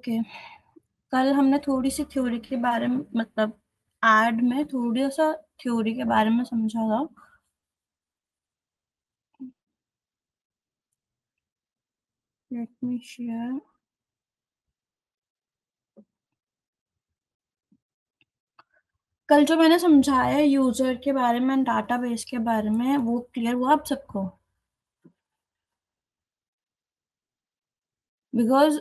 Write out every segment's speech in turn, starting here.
Okay. कल हमने थोड़ी सी थ्योरी के बारे में मतलब एड में थोड़ा सा थ्योरी के बारे में समझा था। Let me share. कल जो मैंने समझाया यूजर के बारे में डाटाबेस के बारे में वो क्लियर हुआ आप सबको? बिकॉज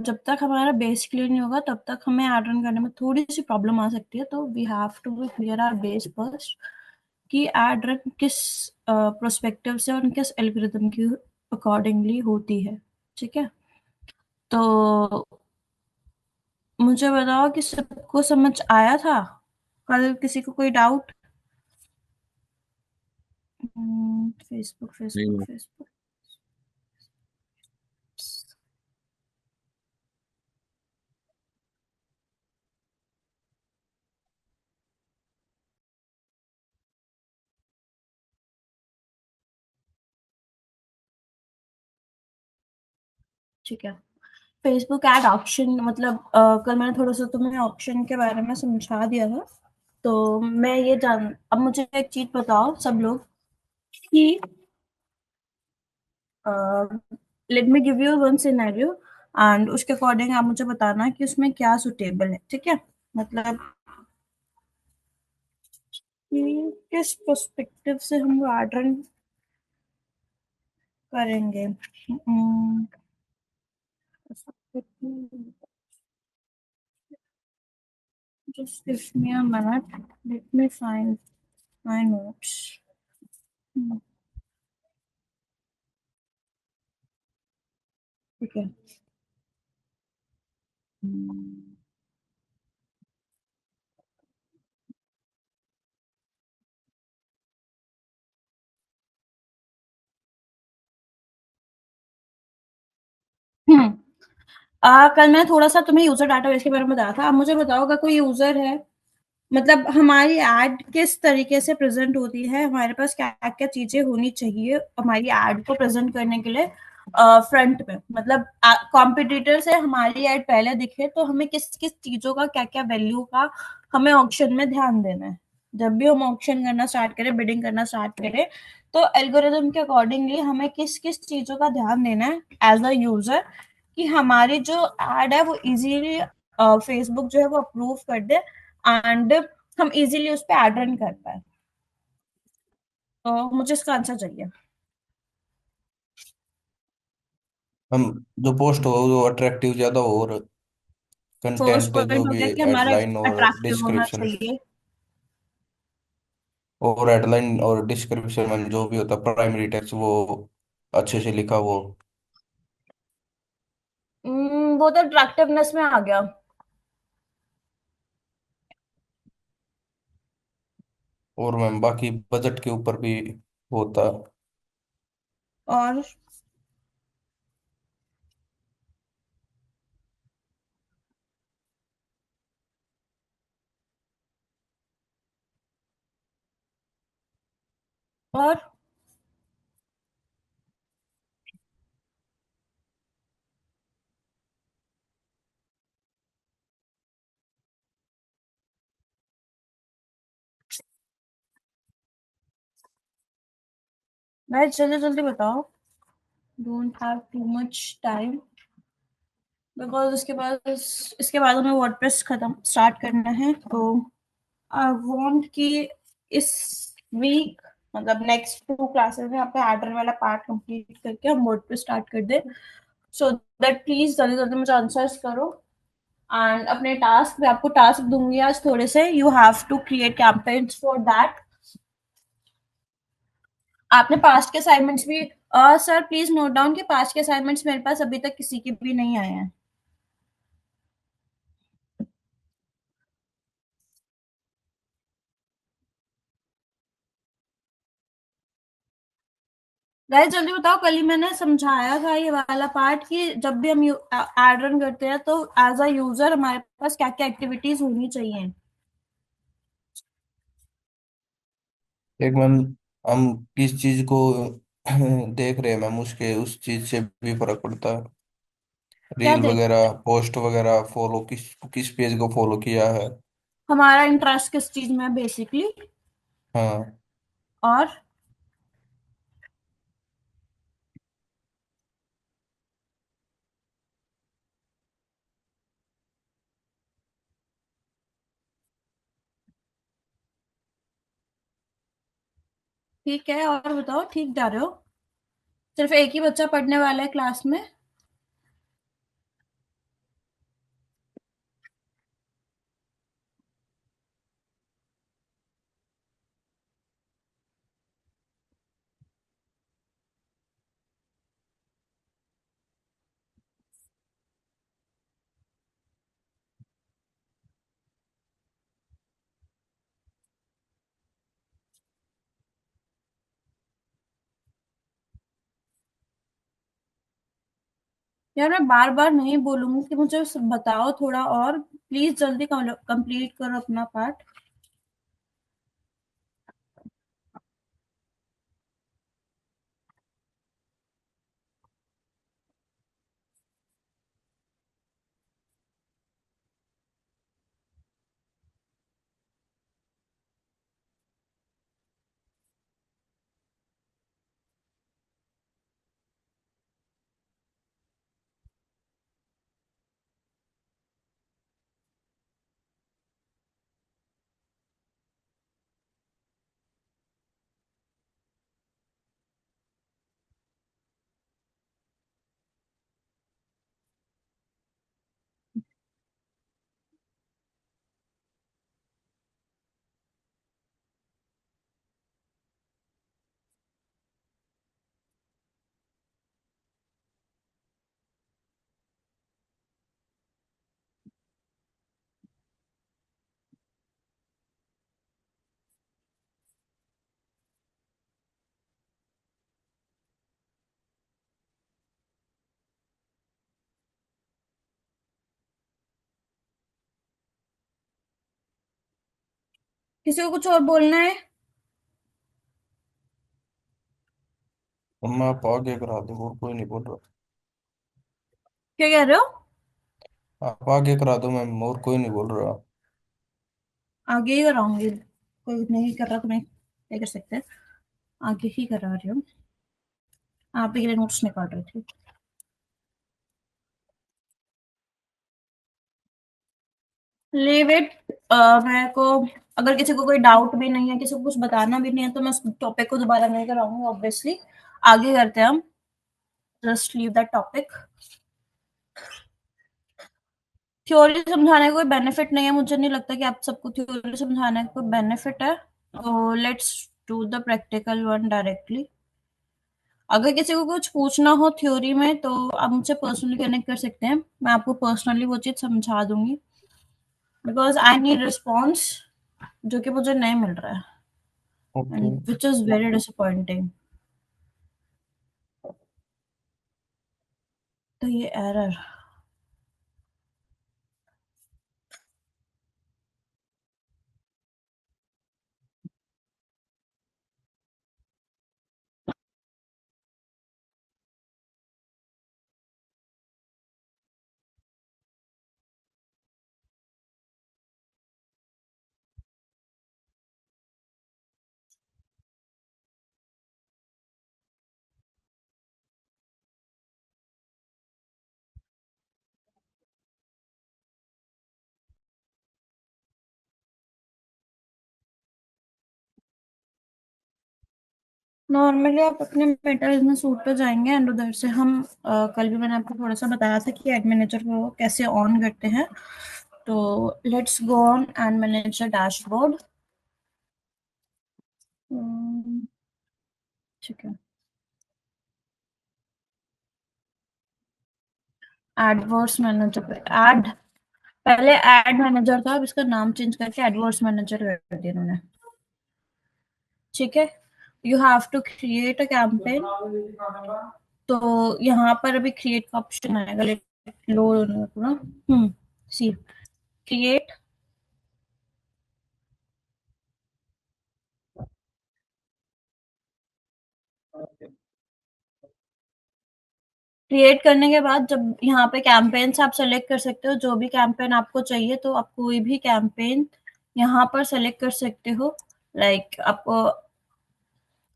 जब तक हमारा बेस क्लियर नहीं होगा तब तक हमें ऐड रन करने में थोड़ी सी प्रॉब्लम आ सकती है, तो we have to be clear our base first कि ऐड रन किस प्रोस्पेक्टिव से और किस एल्गोरिथम की अकॉर्डिंगली होती है। ठीक है, तो मुझे बताओ कि सबको समझ आया था? कल किसी को कोई डाउट? फेसबुक फेसबुक नहीं। फेसबुक। ठीक है, फेसबुक एड ऑप्शन मतलब कल मैंने थोड़ा सा तुम्हें ऑप्शन के बारे में समझा दिया था। तो मैं ये जान अब मुझे एक चीज बताओ सब लोग कि let me give you one scenario and उसके अकॉर्डिंग आप मुझे बताना कि उसमें क्या सुटेबल है। ठीक है, मतलब कि किस पर्सपेक्टिव से हम एड करेंगे। just give me a minute, let me find my notes. ठीक है। हम्म कल मैंने थोड़ा सा तुम्हें यूजर डाटाबेस के बारे में बताया था। अब मुझे बताओ अगर कोई यूजर है, मतलब हमारी एड किस तरीके से प्रेजेंट होती है, हमारे पास क्या क्या चीजें होनी चाहिए हमारी एड को प्रेजेंट करने के लिए फ्रंट में, मतलब कॉम्पिटिटर से हमारी एड पहले दिखे तो हमें किस किस चीजों का क्या क्या वैल्यू का हमें ऑक्शन में ध्यान देना है। जब भी हम ऑक्शन करना स्टार्ट करें, बिडिंग करना स्टार्ट करें, तो एल्गोरिदम के अकॉर्डिंगली हमें किस किस चीजों का ध्यान देना है एज अ यूजर कि हमारी जो एड है वो इजीली फेसबुक जो है वो अप्रूव कर दे एंड हम इजीली उस पर एड रन कर पाए। तो मुझे इसका आंसर चाहिए। हम जो पोस्ट हो वो अट्रैक्टिव ज्यादा हो, और फर्स्ट कंटेंट जो पॉइंट हो भी गया कि हमारा हेडलाइन और अट्रैक्टिव होना डिस्क्रिप्शन, चाहिए। और हेडलाइन और डिस्क्रिप्शन में जो भी होता प्राइमरी टेक्स्ट वो अच्छे से लिखा हो। वो तो अट्रैक्टिवनेस में आ गया। और मैम बाकी बजट के ऊपर भी होता। और और भाई जल्दी जल्दी बताओ, don't have too much time because इसके बाद हमें वर्डप्रेस खत्म स्टार्ट करना है। तो आई वांट कि इस वीक मतलब नेक्स्ट 2 क्लासेस में अपने एडर वाला पार्ट कंप्लीट करके हम वर्डप्रेस स्टार्ट कर दे। सो दैट प्लीज जल्दी जल्दी मुझे आंसर्स करो एंड अपने टास्क मैं आपको टास्क दूंगी आज थोड़े से, you have to create campaigns for that. आपने पास्ट के असाइनमेंट्स भी सर प्लीज नोट डाउन कि पास्ट के असाइनमेंट्स मेरे पास अभी तक किसी के भी नहीं आए हैं। गाइस जल्दी बताओ, कल ही मैंने समझाया था ये वाला पार्ट कि जब भी हम एड रन करते हैं तो एज अ यूजर हमारे पास क्या क्या एक्टिविटीज होनी चाहिए। एक मैम, हम किस चीज को देख रहे हैं मैम, उसके उस चीज से भी फर्क पड़ता है। क्या रील देखा? वगैरह, पोस्ट वगैरह, फॉलो किस किस पेज को फॉलो किया है? हमारा इंटरेस्ट किस चीज में है बेसिकली? हाँ। और ठीक है, और बताओ, ठीक जा रहे हो? सिर्फ एक ही बच्चा पढ़ने वाला है क्लास में? यार मैं बार बार नहीं बोलूंगी कि मुझे बताओ थोड़ा और, प्लीज जल्दी कंप्लीट करो अपना पार्ट। किसी को कुछ और बोलना है? मैं आप आगे करा दो, और कोई नहीं बोल रहा। क्या कह रहे हो? आप आगे करा दो मैम, और कोई नहीं बोल रहा। आगे ही कराऊंगी, कोई नहीं कर रहा तो मैं क्या कर सकते हैं। आगे ही करा रही हूँ। आप ही के लिए नोट्स निकाल रही थी। Leave it. मेरे को, अगर किसी को कोई डाउट भी नहीं है, किसी को कुछ बताना भी नहीं है, तो मैं उस टॉपिक को दोबारा नहीं कराऊंगी ऑब्वियसली। आगे करते हैं हम। Just leave that topic. Theory समझाने का कोई बेनिफिट नहीं है, मुझे नहीं लगता कि आप सबको थ्योरी समझाने का कोई बेनिफिट है। तो let's do the practical one directly. अगर किसी को कुछ पूछना हो थ्योरी में तो आप मुझसे पर्सनली कनेक्ट कर सकते हैं, मैं आपको पर्सनली वो चीज समझा दूंगी। बिकॉज आई नीड रिस्पॉन्स, जो कि मुझे नहीं मिल रहा है, okay. And which is very disappointing. तो ये एरर। नॉर्मली आप अपने मेटा बिजनेस सूट पे जाएंगे एंड उधर से हम कल भी मैंने आपको थोड़ा सा बताया था कि एड मैनेजर को कैसे ऑन करते हैं। तो let's go on add manager dashboard. ठीक है। एडवर्स मैनेजर पे एड, पहले एड मैनेजर था, अब इसका नाम चेंज करके एडवर्स मैनेजर कर दिया इन्होंने। ठीक है। You have to create a campaign. तो यहाँ पर अभी क्रिएट का ऑप्शन आएगा, लेट लोड होने का पूरा। सी, क्रिएट। क्रिएट करने के बाद जब यहाँ पे कैंपेन्स आप सेलेक्ट कर सकते हो, जो भी कैंपेन आपको चाहिए, तो आप कोई भी कैंपेन यहाँ पर सेलेक्ट कर सकते हो। लाइक आपको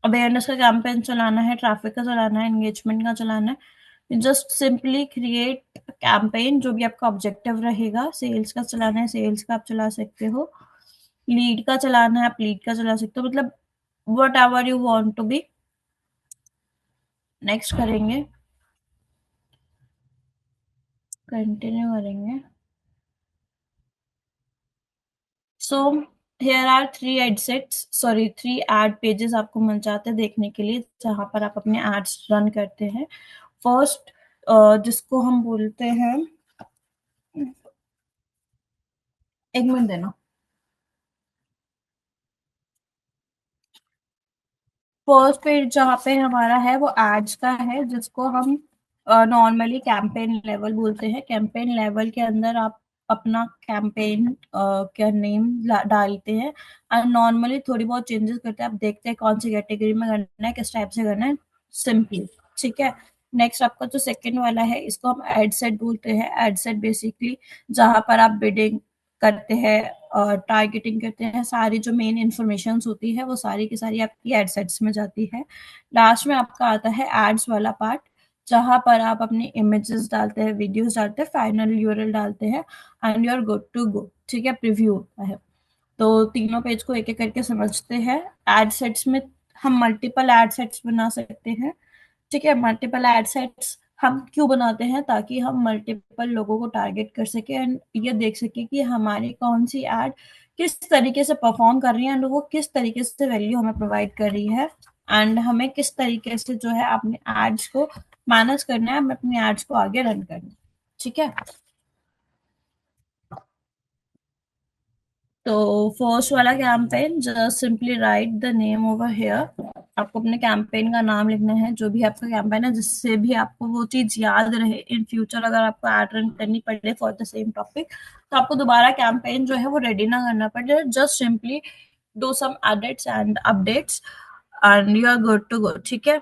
अवेयरनेस का कैंपेन चलाना है, ट्रैफिक का चलाना है, एंगेजमेंट का चलाना है, जस्ट सिंपली क्रिएट कैंपेन। जो भी आपका ऑब्जेक्टिव रहेगा, सेल्स का चलाना है, सेल्स का आप चला सकते हो, लीड का चलाना है, आप लीड का चला सकते हो, मतलब whatever you want to be. Next करेंगे, कंटिन्यू करेंगे। So here are three ad sets, sorry, three ad pages आपको मिल जाते हैं देखने के लिए, जहां पर आप अपने एड्स रन करते हैं। फर्स्ट, जिसको हम बोलते हैं, एक मिनट देना। फर्स्ट पेज जहाँ पे हमारा है वो एड्स का है, जिसको हम नॉर्मली कैंपेन लेवल बोलते हैं। कैंपेन लेवल के अंदर आप अपना कैंपेन का नेम डालते हैं, और नॉर्मली थोड़ी बहुत चेंजेस करते हैं। आप देखते हैं कौन सी कैटेगरी में करना है, किस टाइप से करना है, सिंपली। ठीक है। नेक्स्ट आपका जो सेकंड वाला है, इसको हम एड सेट बोलते हैं। एड सेट बेसिकली जहां पर आप बिडिंग करते हैं और टारगेटिंग करते हैं, सारी जो मेन इंफॉर्मेशन होती है वो सारी की सारी आपकी एड सेट्स में जाती है। लास्ट में आपका आता है एड्स वाला पार्ट, जहां पर आप अपनी इमेजेस डालते हैं, वीडियोस डालते हैं, फाइनल यूआरएल डालते हैं, and you are good to go. ठीक है, प्रीव्यू होता है। तो तीनों पेज को एक एक करके समझते हैं। एड सेट्स में हम मल्टीपल एड सेट्स बना सकते हैं। ठीक है, मल्टीपल एड सेट्स हम क्यों बनाते हैं, ताकि हम मल्टीपल लोगों को टारगेट कर सके एंड ये देख सके कि हमारी कौन सी एड किस तरीके से परफॉर्म कर रही है, एंड वो किस तरीके से वैल्यू हमें प्रोवाइड कर रही है, एंड हमें किस तरीके से जो है अपने एड्स को मैनेज करना है, हमें अपने एड्स को आगे रन करना है। ठीक है। तो फर्स्ट वाला campaign, just simply write the name over here. आपको अपने कैंपेन का नाम लिखना है, जो भी आपका कैंपेन है, जिससे भी आपको वो चीज याद रहे इन फ्यूचर। अगर आपको एड रन करनी पड़े फॉर द सेम टॉपिक, तो आपको दोबारा कैंपेन जो है वो रेडी ना करना पड़े। Just simply do some edits and updates, and you are good to go. ठीक है।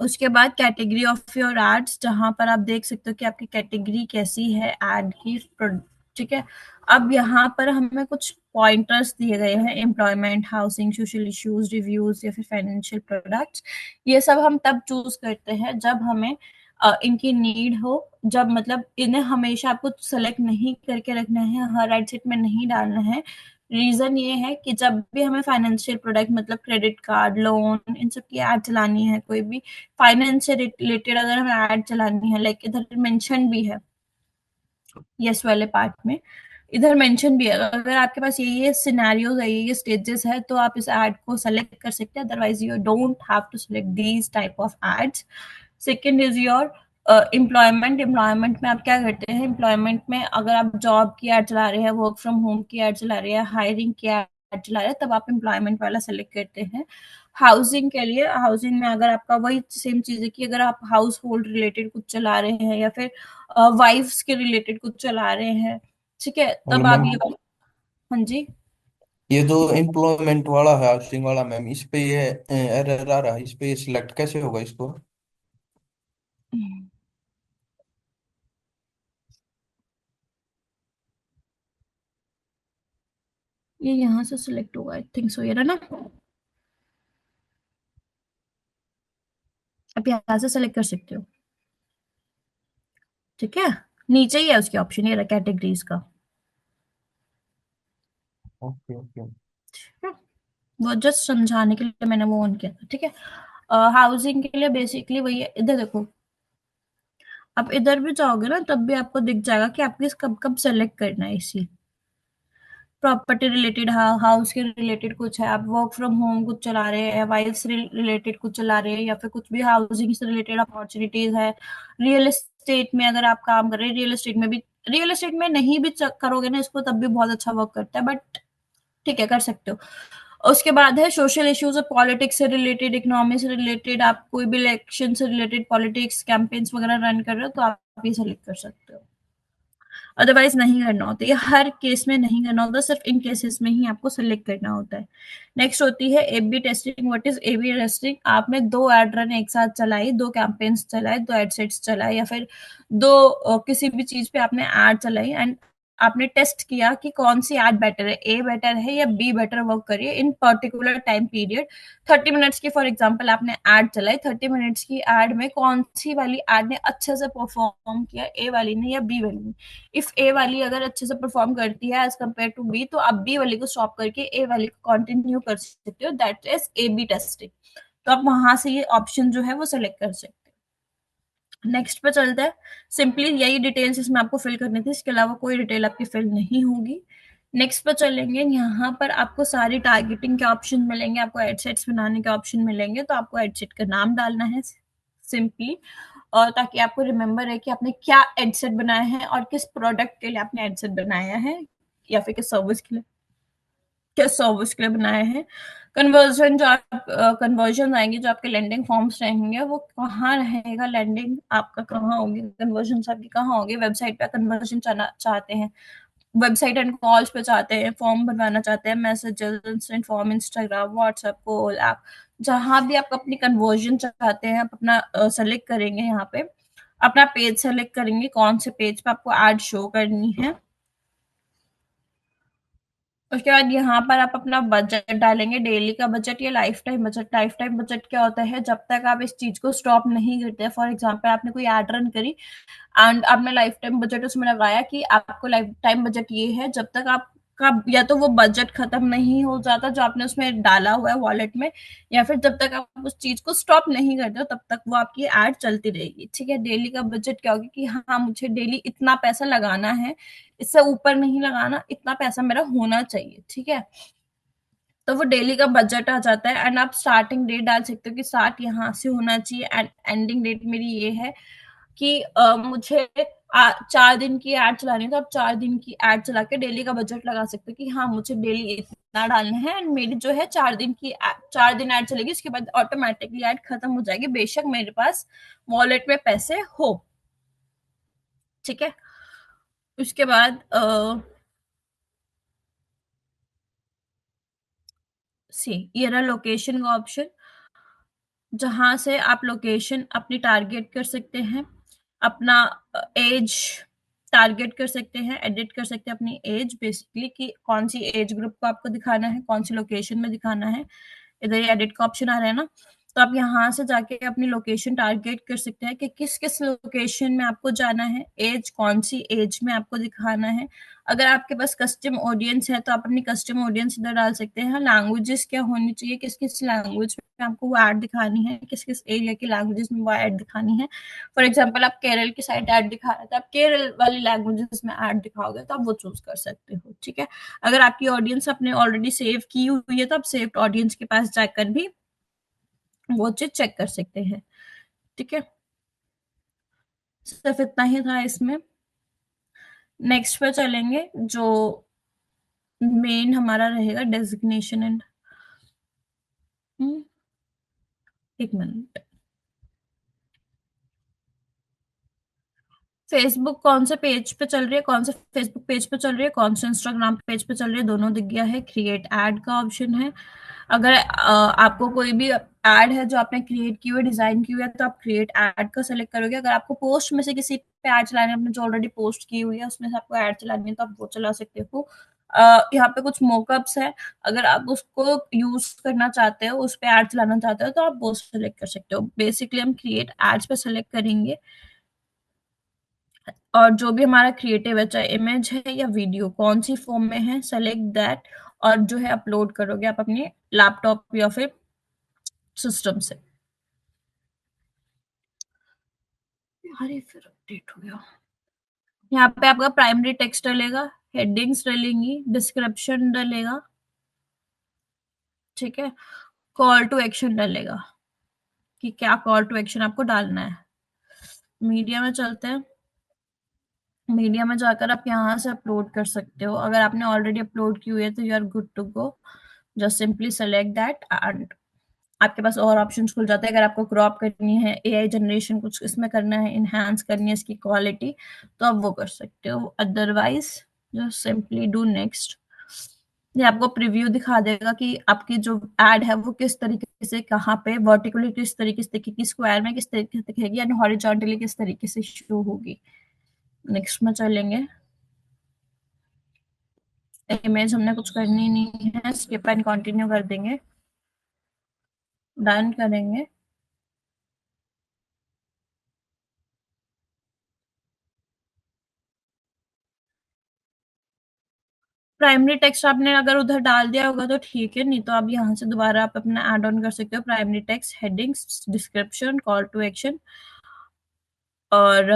उसके बाद कैटेगरी ऑफ योर एड्स, जहां पर आप देख सकते हो कि आपकी कैटेगरी कैसी है एड की। ठीक है। अब यहाँ पर हमें कुछ पॉइंटर्स दिए गए हैं, employment, housing, social issues, reviews या फिर फाइनेंशियल प्रोडक्ट्स। ये सब हम तब चूज करते हैं जब हमें इनकी नीड हो। जब मतलब इन्हें हमेशा आपको सेलेक्ट नहीं करके रखना है, हर एड सेट में नहीं डालना है। रीजन ये है कि जब भी हमें फाइनेंशियल प्रोडक्ट, मतलब क्रेडिट कार्ड, लोन, इन सब की एड चलानी है, कोई भी फाइनेंस से रिलेटेड अगर हमें एड चलानी है, लाइक इधर मेंशन भी है यस वाले पार्ट में, इधर मेंशन भी है, अगर आपके पास ये सिनेरियोज है, ये स्टेजेस है, तो आप इस एड को सेलेक्ट कर सकते हैं। Otherwise you don't have to select these type of ads. Second is your employment. Employment में आप क्या करते हैं, एम्प्लॉयमेंट में अगर आप जॉब की एड चला रहे हैं, वर्क फ्रॉम होम की एड चला रहे हैं, हायरिंग की एड चला रहे हैं, तब आप एम्प्लॉयमेंट वाला सेलेक्ट करते हैं। हाउसिंग के लिए, हाउसिंग में अगर आपका वही सेम चीज है कि अगर आप हाउस होल्ड रिलेटेड कुछ चला रहे हैं, या फिर वाइफ्स के रिलेटेड कुछ चला रहे हैं, ठीक है, और तब आप मैम, ये। हाँ जी। ये जो एम्प्लॉयमेंट वाला है, हाउसिंग वाला, मैम इस पे ये एरर आ रहा है, इस पे सिलेक्ट कैसे होगा इसको? ये यहाँ से सिलेक्ट होगा, आई थिंक सो, ये रहा ना। आप यहाँ से सेलेक्ट कर सकते हो। ठीक है, नीचे ही है उसके ऑप्शन, ये रहा कैटेगरीज का। Okay okay. वो जस्ट समझाने के लिए मैंने वो ऑन किया था। ठीक है। हाउसिंग के लिए बेसिकली वही है, इधर देखो। आप इधर भी जाओगे ना, तब भी आपको दिख जाएगा कि आपको इस कब कब सेलेक्ट करना है। इसी प्रॉपर्टी रिलेटेड, हाउस के रिलेटेड कुछ है, आप वर्क फ्रॉम होम कुछ चला रहे हैं, वाइफ से रिलेटेड कुछ चला रहे हैं, या फिर कुछ भी हाउसिंग से रिलेटेड अपॉर्चुनिटीज है। रियल एस्टेट में अगर आप काम कर रहे हैं, रियल एस्टेट में भी, रियल एस्टेट में नहीं भी करोगे ना इसको, तब भी बहुत अच्छा वर्क करता है, बट ठीक है, कर सकते हो। उसके बाद है सोशल इश्यूज और पॉलिटिक्स से रिलेटेड, इकोनॉमी से रिलेटेड, आप कोई भी इलेक्शन से रिलेटेड पॉलिटिक्स कैंपेन्स वगैरह रन कर रहे हो, तो आप ये सेलेक्ट कर सकते हो। अदरवाइज नहीं करना होता, ये हर केस में नहीं करना होता, सिर्फ इन केसेस में ही आपको सेलेक्ट करना होता है। नेक्स्ट होती है A B testing. What is A B testing? आपने दो एड रन एक साथ चलाई, दो कैंपेन्स चलाए, दो एड सेट्स चलाए, या फिर दो किसी भी चीज पे आपने एड चलाई, एंड आपने टेस्ट किया कि कौन सी एड बेटर है, ए बेटर है या बी बेटर वर्क करिए इन पर्टिकुलर टाइम पीरियड। 30 मिनट्स की फॉर एग्जाम्पल आपने एड चलाई, 30 मिनट्स की एड में कौन सी वाली एड ने अच्छे से परफॉर्म किया, ए वाली ने या बी वाली ने? इफ ए वाली अगर अच्छे से परफॉर्म करती है एज कम्पेयर टू बी, तो आप बी वाली को स्टॉप करके ए वाली को कंटिन्यू कर सकते हो, that is A B testing. तो आप वहां से ये ऑप्शन जो है वो सिलेक्ट कर सकते हैं। नेक्स्ट पे चलते हैं। सिंपली यही डिटेल्स इसमें आपको फिल करनी थी, इसके अलावा कोई डिटेल आपकी फिल नहीं होगी। नेक्स्ट पे चलेंगे, यहाँ पर आपको सारी टारगेटिंग के ऑप्शन मिलेंगे, आपको एडसेट्स बनाने के ऑप्शन मिलेंगे। तो आपको एडसेट का नाम डालना है सिंपली, और ताकि आपको रिमेम्बर है कि आपने क्या एडसेट बनाया है और किस प्रोडक्ट के लिए आपने एडसेट बनाया है, या फिर किस सर्विस के लिए, किस सर्विस के लिए बनाए हैं। कन्वर्जन, जो आप कन्वर्जन आएंगे, जो आपके लैंडिंग फॉर्म्स रहेंगे, वो कहाँ रहेगा, लैंडिंग आपका कहाँ होगी, कन्वर्जन आपकी कहाँ होगी, वेबसाइट पे कन्वर्जन चाहते हैं, वेबसाइट एंड कॉल्स पे चाहते हैं, फॉर्म बनवाना चाहते हैं, messages, instant form, Instagram, WhatsApp, call app, जहां भी आप अपनी कन्वर्जन चाहते हैं, आप अपना सेलेक्ट करेंगे। यहाँ पे अपना पेज सेलेक्ट करेंगे, कौन से पेज पे आपको एड शो करनी है। उसके बाद यहाँ पर आप अपना बजट डालेंगे, डेली का बजट या life time budget. Life time budget क्या होता है, जब तक आप इस चीज को स्टॉप नहीं करते। फॉर एग्जाम्पल आपने कोई एड रन करी एंड आपने लाइफ टाइम बजट उसमें लगाया कि आपको लाइफ टाइम बजट ये है, जब तक आपका या तो वो बजट खत्म नहीं हो जाता जो आपने उसमें डाला हुआ है वॉलेट में, या फिर जब तक आप उस चीज को स्टॉप नहीं करते हो तब तक वो आपकी एड चलती रहेगी। ठीक है, डेली का बजट क्या होगा कि हाँ मुझे डेली इतना पैसा लगाना है, इससे ऊपर नहीं लगाना, इतना पैसा मेरा होना चाहिए। ठीक है, तो वो डेली का बजट आ जाता है। एंड आप स्टार्टिंग डेट डाल सकते हो कि स्टार्ट यहाँ से होना चाहिए एंड एंडिंग डेट मेरी ये है कि मुझे 4 दिन की एड चलानी है, तो आप 4 दिन की एड चला के डेली का बजट लगा सकते हो कि हाँ मुझे डेली इतना डालना है, एंड मेरी जो है 4 दिन की 4 दिन एड चलेगी, उसके बाद ऑटोमेटिकली एड खत्म हो जाएगी, बेशक मेरे पास वॉलेट में पैसे हो। ठीक है, उसके बाद ये रहा लोकेशन का ऑप्शन, जहां से आप लोकेशन अपनी टारगेट कर सकते हैं, अपना एज टारगेट कर सकते हैं, एडिट कर सकते हैं अपनी एज, बेसिकली कि कौन सी एज ग्रुप को आपको दिखाना है, कौन सी लोकेशन में दिखाना है। इधर ये एडिट का ऑप्शन आ रहा है ना, तो आप यहाँ से जाके अपनी लोकेशन टारगेट कर सकते हैं कि किस किस लोकेशन में आपको जाना है, एज कौन सी एज में आपको दिखाना है। अगर आपके पास कस्टम ऑडियंस है तो आप अपनी कस्टम ऑडियंस इधर डाल सकते हैं। लैंग्वेजेस क्या होनी चाहिए, किस किस लैंग्वेज में आपको वो ऐड दिखानी है, किस किस एरिया की लैंग्वेजेस में वो ऐड दिखानी है। फॉर एग्जाम्पल आप केरल की साइड ऐड दिखा रहे थे, आप केरल वाली लैंग्वेजेस में ऐड दिखाओगे तो आप वो चूज कर सकते हो। ठीक है, अगर आपकी ऑडियंस आपने ऑलरेडी सेव की हुई है तो आप सेव्ड ऑडियंस के पास जाकर भी वो चीज चेक कर सकते हैं। ठीक है, सिर्फ इतना ही था इसमें। नेक्स्ट पे चलेंगे, जो मेन हमारा रहेगा डेजिग्नेशन एंड, एक मिनट, फेसबुक कौन से पेज पे चल रही है, कौन से फेसबुक पेज पे चल रही है, कौन से इंस्टाग्राम पेज पे चल रही है, दोनों दिख गया है। क्रिएट एड का ऑप्शन है, अगर आपको कोई भी एड है जो आपने क्रिएट की हुई है, डिजाइन की हुई है, तो आप क्रिएट एड का सेलेक्ट करोगे। अगर आपको पोस्ट में से किसी पे एड चलानी है, आपने जो ऑलरेडी पोस्ट की हुई है उसमें से आपको एड चलानी है तो आप वो चला सकते हो। यहाँ पे कुछ मोकअप्स है, अगर आप उसको यूज करना चाहते हो, उस पे एड चलाना चाहते हो तो आप वो सेलेक्ट कर सकते हो। बेसिकली हम क्रिएट एड्स पे सेलेक्ट करेंगे, और जो भी हमारा क्रिएटिव है, चाहे इमेज है या वीडियो, कौन सी फॉर्म में है, सेलेक्ट दैट, और जो है अपलोड करोगे आप अपने लैपटॉप या फिर सिस्टम से। अरे फिर अपडेट हो गया। यहाँ पे आपका प्राइमरी टेक्स्ट डलेगा, हेडिंग्स डलेंगी, डिस्क्रिप्शन डलेगा। ठीक है, कॉल टू एक्शन डलेगा कि क्या कॉल टू एक्शन आपको डालना है। मीडिया में चलते हैं, मीडिया में जाकर आप यहाँ से अपलोड कर सकते हो। अगर आपने ऑलरेडी अपलोड की हुई है तो you are good to go, just simply select that and आपके पास और ऑप्शंस खुल जाते हैं। अगर आपको क्रॉप करनी है, एआई जनरेशन कुछ इसमें करना है, इनहांस करनी है इसकी क्वालिटी, तो आप वो कर सकते हो। Otherwise just simply do next. ये आपको प्रीव्यू दिखा देगा कि आपकी जो एड है वो किस तरीके से, कहाँ पे वर्टिकली किस तरीके से दिखेगी, स्क्वायर में किस तरीके से दिखेगी, एंड हॉरिजॉन्टली किस तरीके से शो होगी। नेक्स्ट में चलेंगे। इमेज हमने कुछ करनी नहीं है, स्किप एंड कंटिन्यू कर देंगे, डन करेंगे। प्राइमरी टेक्स्ट आपने अगर उधर डाल दिया होगा तो ठीक है, नहीं तो आप यहाँ से दोबारा आप अपना ऐड ऑन कर सकते हो। Primary text, headings, description, call to action, और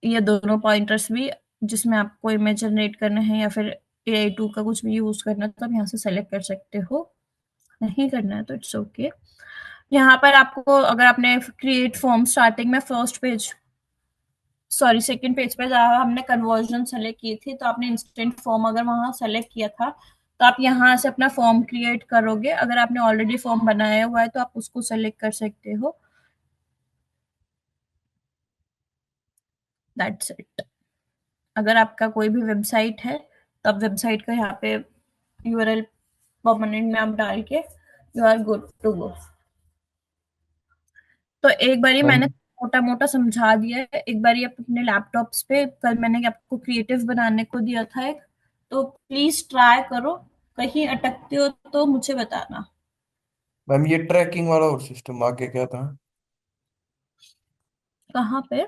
ये दोनों पॉइंटर्स भी, जिसमें आपको इमेज जनरेट करना है या फिर AI2 का कुछ भी यूज करना है, तो आप यहाँ से सेलेक्ट कर सकते हो। नहीं करना है तो इट्स ओके। यहाँ पर आपको, अगर आपने क्रिएट फॉर्म स्टार्टिंग में first page, sorry second page पे जहाँ हमने कन्वर्जन सेलेक्ट की थी, तो आपने इंस्टेंट फॉर्म अगर वहां सेलेक्ट किया था, तो आप यहाँ से अपना फॉर्म क्रिएट करोगे। अगर आपने ऑलरेडी फॉर्म बनाया हुआ है तो आप उसको सेलेक्ट कर सकते हो। That's it. अगर आपका कोई भी वेबसाइट है तो आप वेबसाइट का यहाँ पे यूआरएल परमानेंट में आप डाल के you are good to go. तो एक बारी मैम मैंने मोटा मोटा समझा दिया है, एक बारी आप अपने लैपटॉप्स पे, कल मैंने आपको क्रिएटिव बनाने को दिया था एक, तो प्लीज ट्राई करो। कहीं अटकते हो तो मुझे बताना। मैम ये ट्रैकिंग वाला और सिस्टम आगे क्या था? कहाँ पे?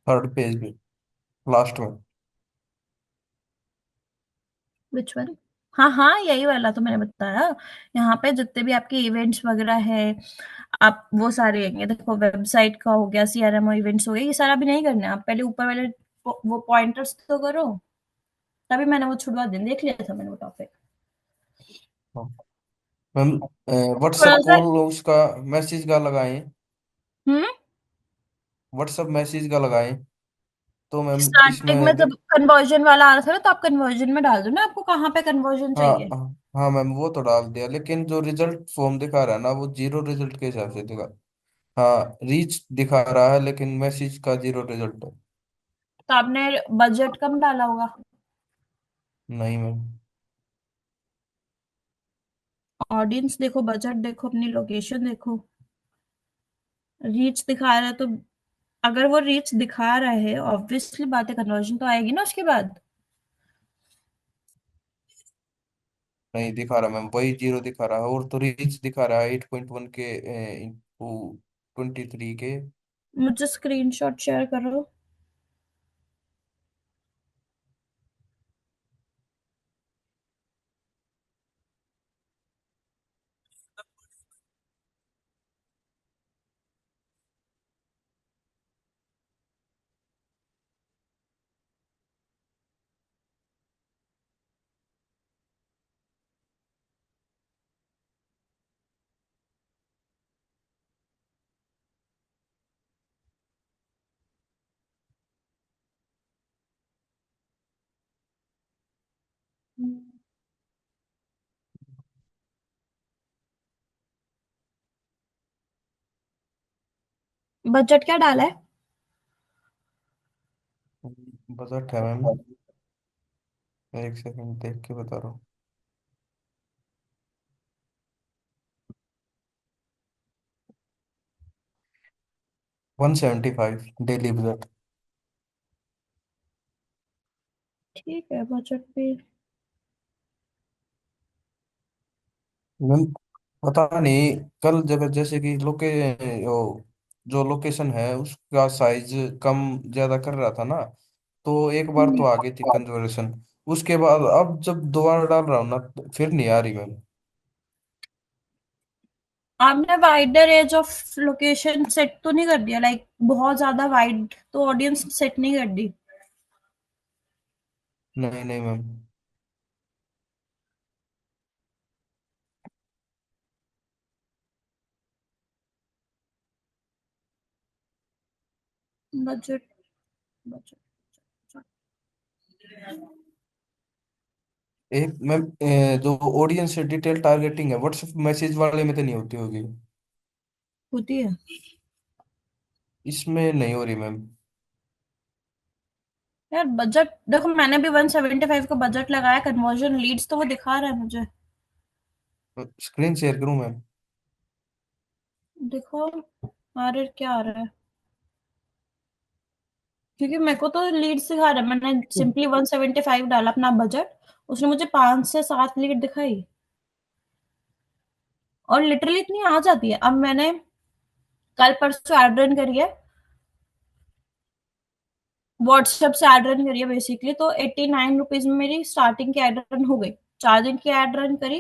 थर्ड पेज पे, लास्ट में। Which one? हाँ हाँ, यही वाला तो मैंने बताया। यहाँ पे जितने भी आपके इवेंट्स वगैरह है, आप वो सारे आएंगे। देखो, वेबसाइट का हो गया, CRM इवेंट्स हो गए, ये सारा भी नहीं करना है। आप पहले ऊपर वाले वो पॉइंटर्स तो करो। तभी मैंने वो छुड़वा दिया, देख लिया था मैंने वो टॉपिक। हाँ। मैम थोड़ा व्हाट्सएप सा। कॉल उसका मैसेज का लगाएं, हम्म। व्हाट्सएप मैसेज का लगाएं तो मैम स्टार्टिंग में इसमें जब कन्वर्जन वाला आ रहा था ना, तो आप कन्वर्जन में डाल दो ना, आपको कहाँ पे कन्वर्जन हाँ चाहिए। हाँ हाँ मैम वो तो डाल दिया, लेकिन जो रिजल्ट फॉर्म दिखा रहा है ना वो जीरो रिजल्ट के हिसाब से दिखा। हाँ रीच दिखा रहा है लेकिन मैसेज का जीरो रिजल्ट है। तो आपने बजट कम डाला होगा। नहीं मैम। ऑडियंस देखो, बजट देखो, अपनी लोकेशन देखो, रीच दिखा रहा है तो, अगर वो रीच दिखा रहा है, ऑब्वियसली बात है, कन्वर्जन तो आएगी ना उसके बाद। नहीं दिखा रहा मैम, वही जीरो दिखा रहा है, और तो रीच दिखा रहा है 8.1 के इंटू 23 के। मुझे स्क्रीनशॉट शेयर करो। बजट क्या डाला है? बजट है मैम, एक सेकंड देख के बता रहा हूँ। 175 डेली बजट। ठीक है, बजट भी। मैम पता नहीं, कल जगह जैसे कि जो लोकेशन है उसका साइज कम ज्यादा कर रहा था ना, तो एक बार तो आ गई थी कन्वर्सेशन। उसके बाद अब जब दोबारा डाल रहा हूँ ना तो फिर नहीं आ रही मैम। आपने wider age of location set तो नहीं कर दिया, लाइक बहुत ज्यादा वाइड तो ऑडियंस सेट नहीं कर दी? नहीं नहीं मैम। बजट, बजट, एक मैम, जो ऑडियंस डिटेल टारगेटिंग है व्हाट्सएप मैसेज वाले में तो नहीं होती होगी? होती है। इसमें नहीं हो रही मैम। यार बजट देखो, मैंने भी 175 का बजट लगाया, कन्वर्जन लीड्स तो वो दिखा रहा है मुझे। स्क्रीन शेयर करूं मैम? देखो अरे क्या आ रहा है, क्योंकि मेरे को तो लीड्स दिखा रहा है, मैंने सिंपली 175 डाला अपना बजट, उसने मुझे 5 से 7 लीड दिखाई, और लिटरली इतनी आ जाती है। अब मैंने कल परसों एड रन करी है, व्हाट्सएप से एड रन करी है बेसिकली, तो 89 रुपीज में मेरी स्टार्टिंग की एड रन हो गई। 4 दिन की एड रन करी,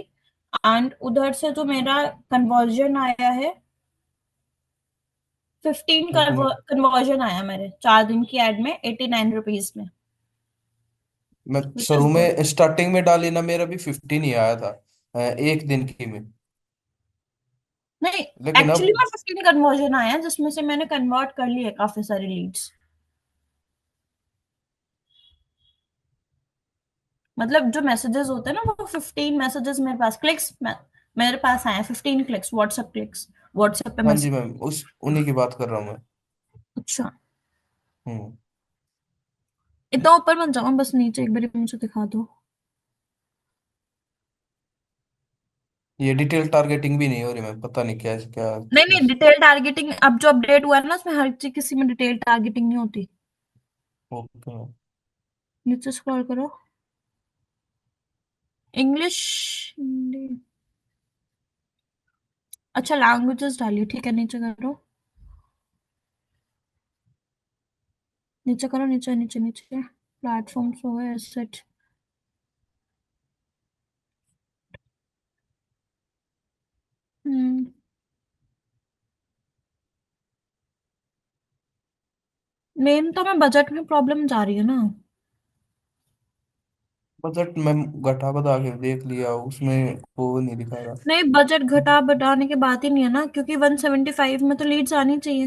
एंड उधर से जो मेरा कन्वर्जन आया है, 15 एक मिनट। कन्वर्जन आया मेरे 4 दिन की एड में 89 रुपीज में, मैं विच इज शुरू गुड। में स्टार्टिंग में डाली ना, मेरा भी 15 ही आया था एक दिन की में। नहीं, लेकिन एक्चुअली अब में 15 कन्वर्जन आया, जिसमें से मैंने कन्वर्ट कर लिए काफी सारी लीड्स। मतलब जो मैसेजेस होते हैं ना, वो 15 मैसेजेस मेरे पास, क्लिक्स मेरे पास आए 15 क्लिक्स, व्हाट्सएप क्लिक्स, व्हाट्सएप पे हाँ जी मैसेज। मैम, उस उन्हीं की बात कर रहा हूँ मैं। अच्छा, हम्म। इतना ऊपर मत जाओ, बस नीचे एक बार मुझे दिखा दो। ये डिटेल टारगेटिंग भी नहीं हो रही मैम, पता नहीं क्या क्या नहीं क्या। नहीं, डिटेल टारगेटिंग अब जो अपडेट हुआ है ना, उसमें हर चीज किसी में डिटेल टारगेटिंग नहीं होती। ओके। नीचे स्क्रॉल करो, इंग्लिश, हिंदी, अच्छा लैंग्वेजेस डालिए, ठीक है, नीचे करो, नीचे करो, नीचे नीचे नीचे, प्लेटफॉर्म्स हो गए, एसेट। हम्म, मेन तो मैं बजट में प्रॉब्लम जा रही है ना। बजट मैम घटा बढ़ा के देख लिया, उसमें वो नहीं दिखा रहा। नहीं, बजट घटा बढ़ाने की बात ही नहीं है ना, क्योंकि 175 में तो लीड्स आनी चाहिए।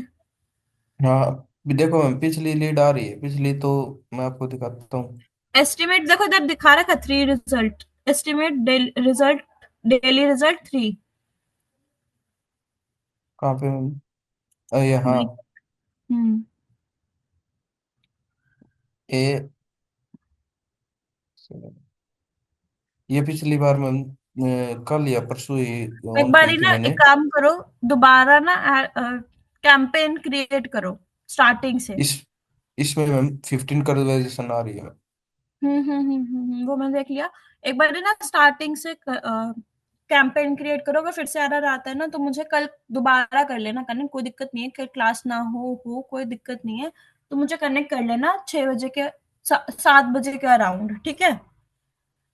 हाँ, भी देखो मैम, पिछली लीड आ रही है, पिछली तो मैं आपको दिखाता हूँ। एस्टिमेट देखो, इधर दिखा रखा 3 result, estimate result, daily result 3। कहाँ पे मैम? ये हाँ। हम्म, ये ये पिछली बार मैम कल या परसों ही एक ऑन बार की ही थी ना मैंने। एक काम करो, दोबारा ना कैंपेन क्रिएट करो स्टार्टिंग से। इस इसमें मैम 15 कन्वर्जेशन आ रही है। वो मैंने देख लिया। एक बार ना स्टार्टिंग से कैंपेन क्रिएट करो, अगर फिर से एरर आता है ना, तो मुझे कल दोबारा कर लेना कनेक्ट, कोई दिक्कत नहीं है, कि क्लास ना हो कोई दिक्कत नहीं है, तो मुझे कनेक्ट कर लेना 6 बजे के, 7 बजे के अराउंड, ठीक है।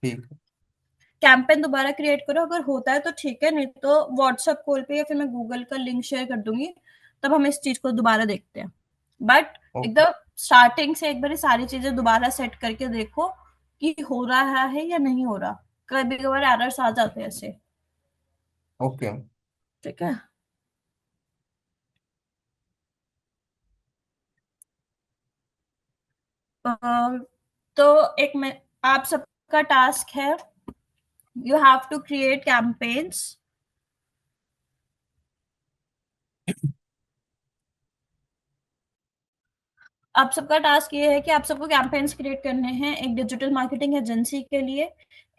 ठीक है। कैंपेन दोबारा क्रिएट करो, अगर होता है तो ठीक है, नहीं तो व्हाट्सएप कॉल पे या फिर मैं गूगल का लिंक शेयर कर दूंगी, तब हम इस चीज को दोबारा देखते हैं। But okay. एकदम स्टार्टिंग से एक बार सारी चीजें दोबारा सेट करके देखो कि हो रहा है या नहीं हो रहा, कभी कभार एरर्स आ जाते हैं ऐसे, ओके। ठीक है। अ, तो एक मैं, आप सबका टास्क है, you have to create campaigns. आप सबका टास्क ये है कि आप सबको कैंपेन्स क्रिएट करने हैं, एक डिजिटल मार्केटिंग एजेंसी के लिए,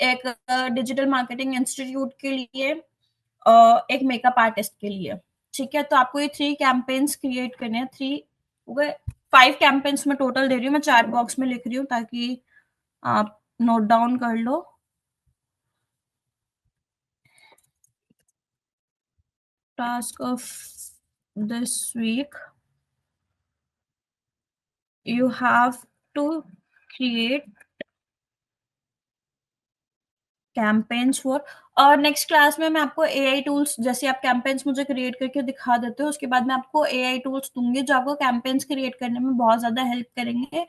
एक डिजिटल मार्केटिंग इंस्टीट्यूट के लिए, एक मेकअप आर्टिस्ट के लिए, ठीक है। तो आपको ये 3 कैंपेन्स क्रिएट करने हैं, 5 कैंपेन्स में टोटल दे रही हूँ, मैं चैट बॉक्स में लिख रही हूँ ताकि आप नोट डाउन कर लो। Task of this week, you have to create campaigns for, और नेक्स्ट क्लास में मैं आपको एआई टूल्स, जैसे आप कैंपेन्स मुझे क्रिएट करके दिखा देते हो, उसके बाद मैं आपको एआई टूल्स दूंगी जो आपको कैंपेन्स क्रिएट करने में बहुत ज्यादा हेल्प करेंगे,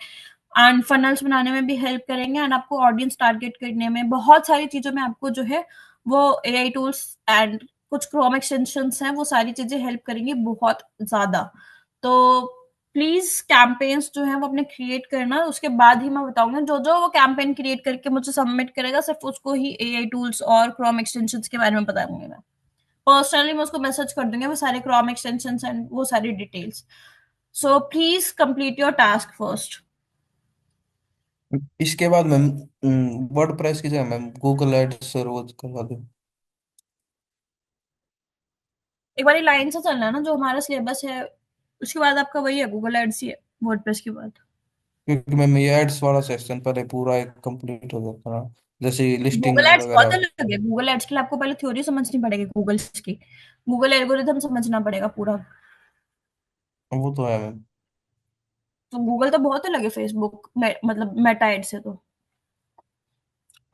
एंड फनल्स बनाने में भी हेल्प करेंगे, एंड आपको ऑडियंस टारगेट करने में, बहुत सारी चीजों में आपको जो है वो एआई टूल्स एंड कुछ क्रोम एक्सटेंशंस हैं, वो सारी चीजें हेल्प करेंगी बहुत ज्यादा। तो प्लीज कैंपेन्स जो है वो अपने क्रिएट करना, उसके बाद ही मैं बताऊंगा। जो जो वो कैंपेन क्रिएट करके मुझे सबमिट करेगा, सिर्फ उसको ही एआई टूल्स और क्रोम एक्सटेंशंस के बारे में बताऊंगी मैं। पर्सनली मैं उसको मैसेज कर दूंगी वो सारे क्रोम एक्सटेंशंस एंड वो सारी details. So please complete your task first. इसके बाद मैम वर्डप्रेस की जगह मैम गूगल एड्स रोज करवा दो। एक बार लाइन से चलना है ना, जो हमारा सिलेबस है उसके बाद आपका वही है, गूगल एड्स ही है वर्डप्रेस के बाद। क्योंकि मैम ये एड्स वाला सेक्शन पहले पूरा एक कंप्लीट हो जाता ना, जैसे गूगल लिस्टिंग एड्स बहुत वगैरह। अलग है। गूगल एड्स के लिए आपको पहले थ्योरी समझनी पड़ेगी गूगल की। गूगल एल्गोरिथम समझना पड़ेगा पूरा। वो तो है मैम। तो गूगल तो बहुत अलग है फेसबुक में, मतलब मेटा एड से तो।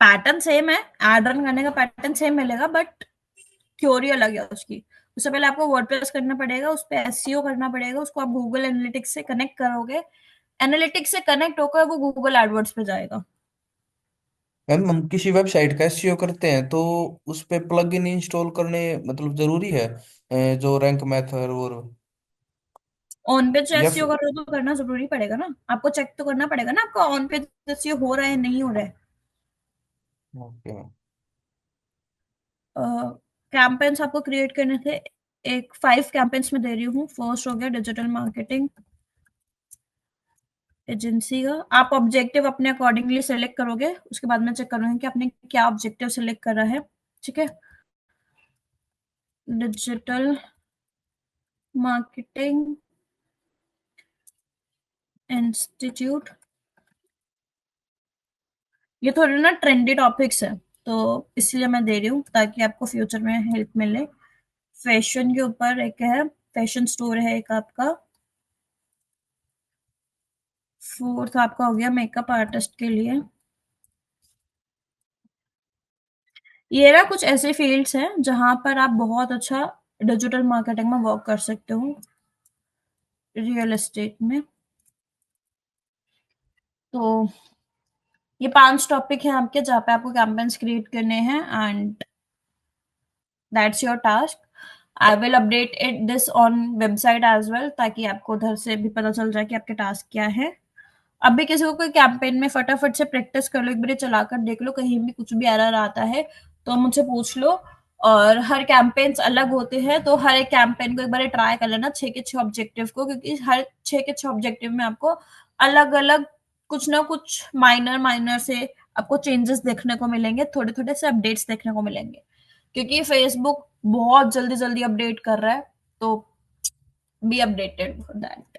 पैटर्न सेम है, एड रन करने का पैटर्न सेम मिलेगा, बट थ्योरी अलग है उसकी। उससे पहले आपको वर्डप्रेस करना पड़ेगा, उस पर एसईओ करना पड़ेगा, उसको आप गूगल एनालिटिक्स से कनेक्ट करोगे। एनालिटिक्स से कनेक्ट होकर वो गूगल एडवर्ड्स पे जाएगा। मैम हम किसी वेबसाइट का एसईओ करते हैं तो उस पे प्लगइन इंस्टॉल करने मतलब जरूरी है, जो रैंक मैथर और ऑन पेज या एसईओ फिर। करो तो करना जरूरी पड़ेगा ना, आपको चेक तो करना पड़ेगा ना आपका ऑन पेज एसईओ हो रहा है नहीं हो रहा है। Okay ma'am. कैंपेन्स आपको क्रिएट करने थे। एक 5 कैंपेन्स में दे रही हूँ। फर्स्ट हो गया डिजिटल मार्केटिंग एजेंसी का। आप ऑब्जेक्टिव अपने अकॉर्डिंगली सेलेक्ट करोगे, उसके बाद मैं चेक करूंगी कि आपने क्या ऑब्जेक्टिव सेलेक्ट करा है। ठीक है। Digital marketing institute. ये थोड़े ना ट्रेंडी टॉपिक्स है, तो इसलिए मैं दे रही हूँ ताकि आपको फ्यूचर में हेल्प मिले। फैशन के ऊपर एक है, फैशन स्टोर है एक आपका। फोर्थ आपका हो गया मेकअप आर्टिस्ट के लिए। ये ना कुछ ऐसे फील्ड्स हैं जहां पर आप बहुत अच्छा डिजिटल मार्केटिंग में वर्क कर सकते हो, रियल एस्टेट में। तो ये 5 टॉपिक हैं आपके जहाँ पे आपको कैंपेन्स क्रिएट करने हैं, and that's your task. I will update it this on website as well, ताकि आपको उधर से भी पता चल जाए कि आपके टास्क क्या है। अभी किसी को कोई कैंपेन में फटाफट से प्रैक्टिस कर लो, एक बार चलाकर देख लो, कहीं भी कुछ भी एरर आता है तो मुझसे पूछ लो। और हर कैंपेन्स अलग होते हैं, तो हर एक कैंपेन को एक बार ट्राई कर लेना 6 के 6 ऑब्जेक्टिव को, क्योंकि हर 6 के 6 ऑब्जेक्टिव में आपको अलग अलग कुछ ना कुछ माइनर माइनर से आपको चेंजेस देखने को मिलेंगे, थोड़े थोड़े से अपडेट्स देखने को मिलेंगे, क्योंकि फेसबुक बहुत जल्दी जल्दी अपडेट कर रहा है। तो बी अपडेटेड फॉर दैट।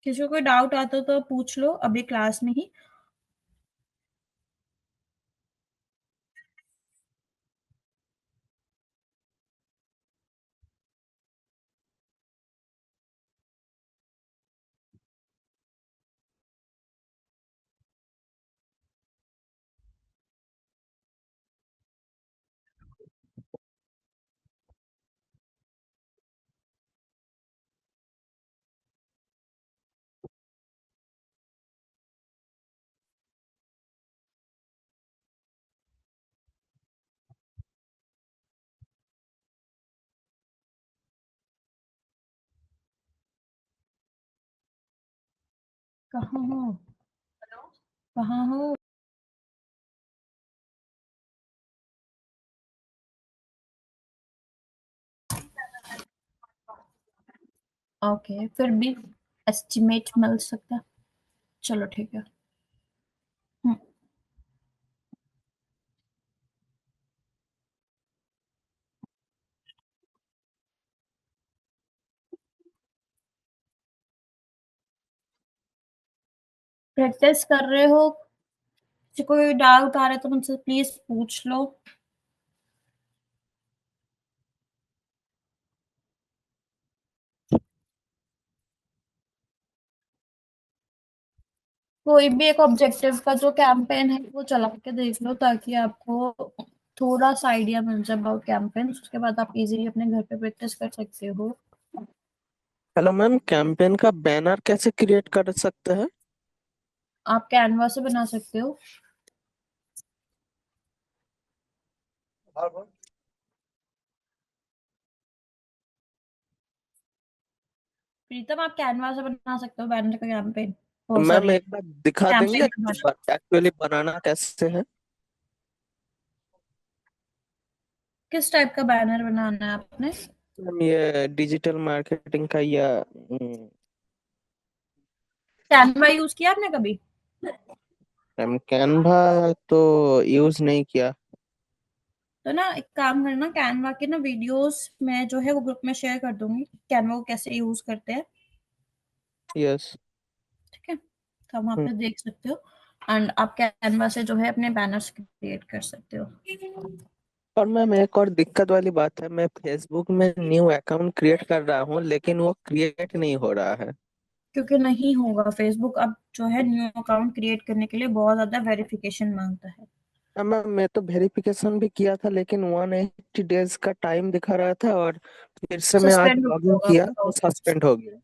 किसी को कोई डाउट आता हो तो पूछ लो अभी क्लास में ही। कहाँ हो? कहाँ हो? ओके, फिर भी एस्टिमेट मिल सकता है। चलो ठीक है। प्रैक्टिस कर रहे हो? किसी को कोई डाउट आ रहा है तो मुझसे प्लीज पूछ लो। कोई भी एक ऑब्जेक्टिव का जो कैंपेन है वो चला के देख लो, ताकि आपको थोड़ा सा आइडिया मिल जाए अबाउट कैंपेन। उसके बाद आप इजीली अपने घर पे प्रैक्टिस कर सकते हो। हेलो मैम, कैंपेन का बैनर कैसे क्रिएट कर सकते हैं? आप कैनवा से बना सकते हो। प्रीतम, आप कैनवा से बना सकते हो बैनर का कैंपेन। ओ मैम सॉरी, एक बार दिखा देंगे कैंपेन का बैनर। एक्चुअली बनाना कैसे है? किस टाइप का बैनर बनाना है आपने? मैम ये डिजिटल मार्केटिंग का या कैनवा यूज किया आपने कभी? मैम कैनवा तो यूज नहीं किया। तो ना एक काम करना, कैनवा के ना वीडियोस मैं जो है वो ग्रुप में शेयर कर दूंगी, कैनवा को कैसे यूज करते हैं। यस। ठीक है, तो आप वहाँ पे देख सकते हो। एंड आप कैनवा से जो है अपने बैनर्स क्रिएट कर सकते हो। और मैम एक और दिक्कत वाली बात है, मैं फेसबुक में न्यू अकाउंट क्रिएट कर रहा हूँ लेकिन वो क्रिएट नहीं हो रहा है। क्योंकि नहीं होगा, फेसबुक अब जो है न्यू अकाउंट क्रिएट करने के लिए बहुत ज्यादा वेरिफिकेशन मांगता है। मैम मैं तो वेरिफिकेशन भी किया था लेकिन 180 डेज का टाइम दिखा रहा था, और फिर से मैं आज सस्पेंड हो लॉग गया इन होगा किया आपका तो अकाउंट। सस्पेंड हो गया।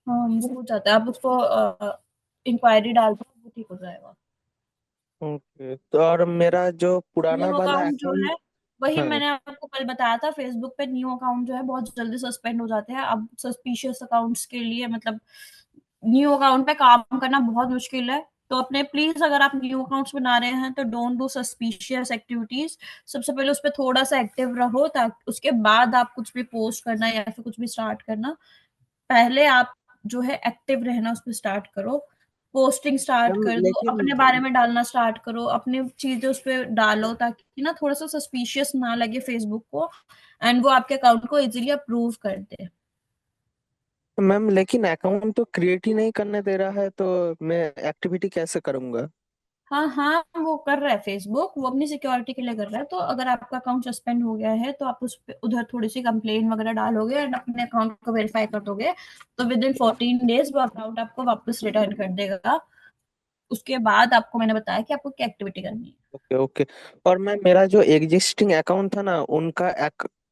हाँ, वो हो जाता है, आप उसको इंक्वायरी डाल दो, वो ठीक हो जाएगा। ओके, तो और मेरा जो पुराना न्यू वाला अकाउंट जो अकाउंट। है, वही हाँ। मैंने आपको कल बताया था, फेसबुक पे न्यू अकाउंट जो है बहुत जल्दी सस्पेंड हो जाते हैं अब सस्पिशियस अकाउंट्स के लिए। मतलब न्यू अकाउंट पे काम करना बहुत मुश्किल है। तो अपने प्लीज, अगर आप न्यू अकाउंट्स बना रहे हैं तो डोंट डू सस्पिशियस एक्टिविटीज। सबसे पहले उस पर थोड़ा सा एक्टिव रहो, ताकि उसके बाद आप कुछ भी पोस्ट करना या फिर कुछ भी स्टार्ट करना, पहले आप जो है एक्टिव रहना उस पर स्टार्ट करो। पोस्टिंग स्टार्ट मैम कर दो, लेकिन अपने बारे में डालना स्टार्ट करो, अपनी चीजें उस पर डालो, ताकि ना थोड़ा सा सस्पिशियस ना लगे फेसबुक को, एंड वो आपके अकाउंट को इजीली अप्रूव कर दे। मैम लेकिन अकाउंट तो क्रिएट ही नहीं करने दे रहा है, तो मैं एक्टिविटी कैसे करूंगा? हाँ हाँ, वो कर रहा है फेसबुक, वो अपनी सिक्योरिटी के लिए कर रहा है। तो अगर आपका अकाउंट सस्पेंड हो गया है तो आप उस पे उधर थोड़ी सी कंप्लेन वगैरह डालोगे एंड अपने अकाउंट को वेरीफाई कर दोगे, तो विद इन 14 डेज वो अकाउंट आपको वापस रिटर्न कर देगा। उसके बाद आपको मैंने बताया कि आपको क्या एक्टिविटी करनी है। Okay okay. और मैं मेरा जो एग्जिस्टिंग अकाउंट था ना, उनका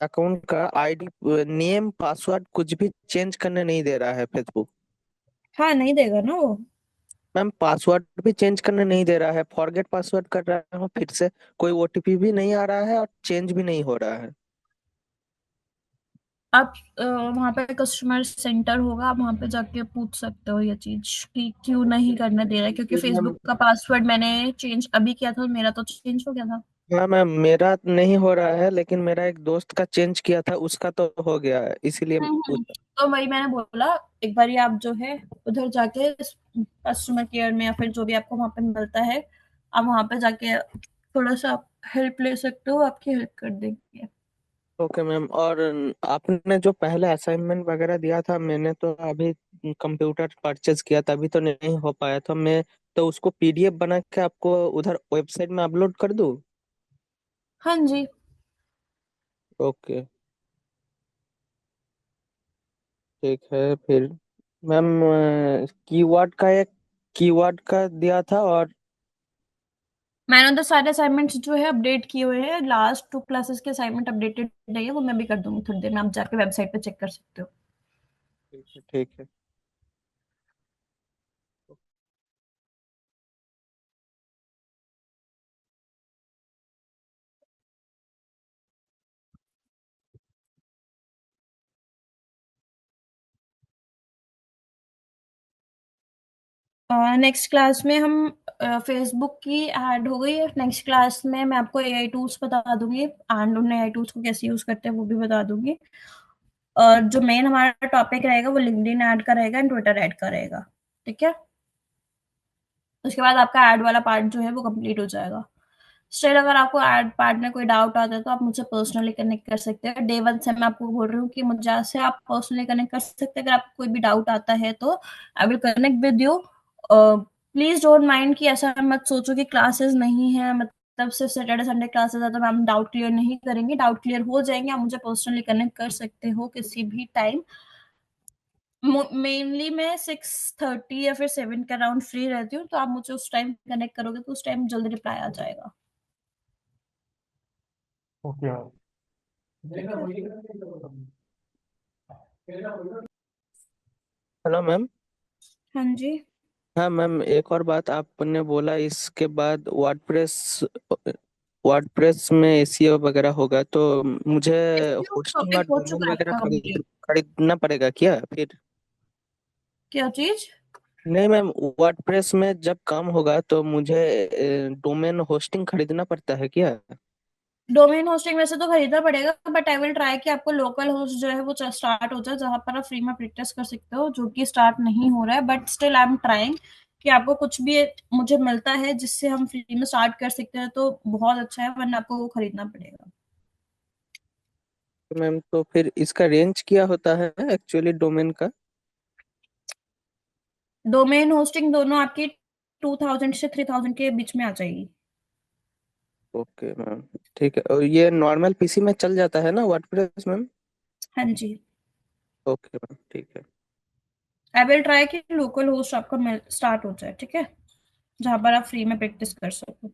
अकाउंट का आईडी, नेम, पासवर्ड कुछ भी चेंज करने नहीं दे रहा है फेसबुक। हाँ, नहीं देगा ना वो। मैम पासवर्ड भी चेंज करने नहीं दे रहा है, फॉरगेट पासवर्ड कर रहा हूँ फिर से, कोई ओटीपी भी नहीं आ रहा है और चेंज भी नहीं हो रहा है। आप वहाँ पे कस्टमर सेंटर होगा, आप वहाँ पे जाके पूछ सकते हो ये चीज कि क्यों नहीं करने दे रहा है, क्योंकि मैम फेसबुक का पासवर्ड मैंने चेंज अभी किया था, मेरा तो चेंज हो गया था। हाँ मैम, मेरा नहीं हो रहा है लेकिन मेरा एक दोस्त का चेंज किया था, उसका तो हो गया है, इसीलिए पूछा। तो वही मैंने बोला, एक बार आप जो है उधर जाके कस्टमर केयर में या फिर जो भी आपको वहाँ पे मिलता है, आप वहाँ पे जाके थोड़ा सा हेल्प ले सकते हो, आपकी हेल्प कर देंगे। Okay ma'am. और आपने जो पहले असाइनमेंट वगैरह दिया था, मैंने तो अभी कंप्यूटर परचेज किया था, अभी तो नहीं हो पाया, तो मैं तो उसको पीडीएफ बना के आपको उधर वेबसाइट में अपलोड कर दूँ? हाँ जी। ओके, ठीक है फिर। मैम कीवर्ड का दिया था, और मैंने तो सारे असाइनमेंट्स जो है अपडेट किए हुए हैं, लास्ट 2 क्लासेस के असाइनमेंट अपडेटेड नहीं है, वो मैं भी कर दूंगी थोड़ी देर में, आप जाके वेबसाइट पे चेक कर सकते हो। ठीक है ठीक है। नेक्स्ट क्लास में हम फेसबुक की ऐड हो गई है, नेक्स्ट क्लास में मैं आपको एआई टूल्स बता दूंगी एंड उन एआई टूल्स को कैसे यूज करते हैं वो भी बता दूंगी। और जो मेन हमारा टॉपिक रहेगा वो लिंक्डइन ऐड का रहेगा एंड ट्विटर ऐड का रहेगा। ठीक है, उसके बाद आपका ऐड वाला पार्ट जो है वो कंप्लीट हो जाएगा। स्टिल अगर आपको ऐड पार्ट में कोई डाउट आता है तो आप मुझसे पर्सनली कनेक्ट कर सकते हैं। डे वन से मैं आपको बोल रही हूँ कि मुझे से आप पर्सनली कनेक्ट कर सकते हैं, अगर आपको कोई भी डाउट आता है तो I will connect with you. Please don't mind कि ऐसा मत सोचो कि क्लासेस नहीं है, मतलब सिर्फ सैटरडे संडे क्लासेस है तो मैम डाउट क्लियर नहीं करेंगे, डाउट क्लियर हो जाएंगे, आप मुझे पर्सनली कनेक्ट कर सकते हो किसी भी टाइम। मेनली मैं 6:30 या फिर 7 के अराउंड फ्री रहती हूँ, तो आप मुझे उस टाइम कनेक्ट करोगे तो उस टाइम जल्दी रिप्लाई आ जाएगा। ओके। ठीक है। Hello ma'am. हाँ जी। हाँ मैम, एक और बात, आपने बोला इसके बाद वर्डप्रेस वर्डप्रेस में एसीओ वगैरह होगा तो मुझे SEO होस्टिंग और टॉपिक हो डोमेन चुका है वगैरह कंप्लीट। खरीदना पड़ेगा क्या फिर? क्या चीज? नहीं मैम, वर्डप्रेस में जब काम होगा तो मुझे डोमेन होस्टिंग खरीदना पड़ता है क्या? डोमेन होस्टिंग वैसे तो खरीदना पड़ेगा, बट आई विल ट्राई कि आपको लोकल होस्ट जो है वो स्टार्ट हो जाए, जहां पर आप फ्री में प्रैक्टिस कर सकते हो, जो कि स्टार्ट नहीं हो रहा है, but still I am trying कि आपको कुछ भी मुझे मिलता है जिससे हम फ्री में स्टार्ट कर सकते हैं तो बहुत अच्छा है, वरना आपको वो खरीदना पड़ेगा। तो मैम तो फिर इसका रेंज क्या होता है एक्चुअली डोमेन का? डोमेन होस्टिंग दोनों आपकी 2000 से 3000 के बीच में आ जाएगी। ओके मैम, ठीक है। और ये नॉर्मल पीसी में चल जाता है ना वर्डप्रेस मैम? हाँ जी। ओके मैम, ठीक है। आई विल ट्राई कि लोकल होस्ट आपका स्टार्ट हो जाए, ठीक है, जहां पर आप फ्री में प्रैक्टिस कर सको।